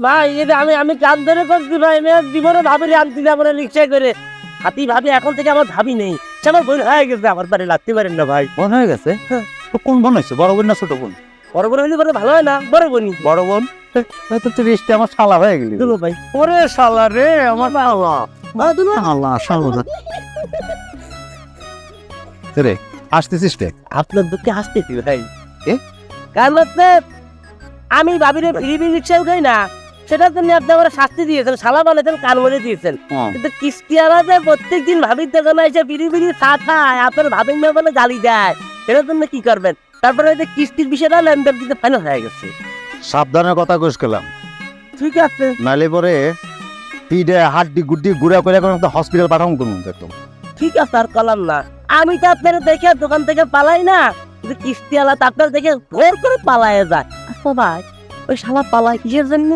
ভাই এই যে আমি কান ধরে করছি ভাই, আমি আর জীবনে ভাবি আনছি না আমার রিক্সায় করে। হাতি ভাবি এখন থেকে আমার ভাবি নেই, সে আমার বোন হয়ে গেছে, আমার বাড়ি লাগতে পারেন না ভাই। বোন হয়ে গেছে? তো কোন বোন হয়েছে, বড় বোন না ছোট বোন? বড় বোন হইলে পরে ভালো হয় না, বড় বোনই। বড় বোন? তো তুই রেস্টে আমার শালা হয়ে গেলি। দুলো ভাই। ওরে শালা রে, আমার শালা। দুলো শালা শালা রে, আসতেছিস রে? আপনার দুঃখে হাসতেছি ভাই। এ? কারণ হচ্ছে আমি ভাবিরে ফ্রি রিক্সায় উঠাই না, সেটার জন্য আপনি আমার শাস্তি দিয়েছেন, শালা বানাইছেন, কান মরে দিয়েছেন। কিন্তু কিস্তিওয়ালা যে প্রত্যেকদিন ভাবির দোকানে এসে বিড়ি চা খায়, আপনার ভাবির মেয়ে বলে গালি দেয়, সেটার জন্য কি করবেন? তারপরে ওই যে কিস্তির বিষয়টা লেনদেন দিতে ফাইনাল হয়ে গেছে। সাবধানের কথা কইস গেলাম, ঠিক আছে। নাইলে পরে পিঠে হাড্ডি গুড্ডি গুড়া করে এখন একটা হসপিটাল পাঠাম করুন একদম। ঠিক আছে, আর কলাম না। আমি তো আপনার দেখে দোকান থেকে পালাই না, কিন্তু কিস্তিওয়ালা তো আপনার দেখে ঘোর করে পালায় যায়। আচ্ছা ভাই, ওই শালা পালায় কিসের জন্য?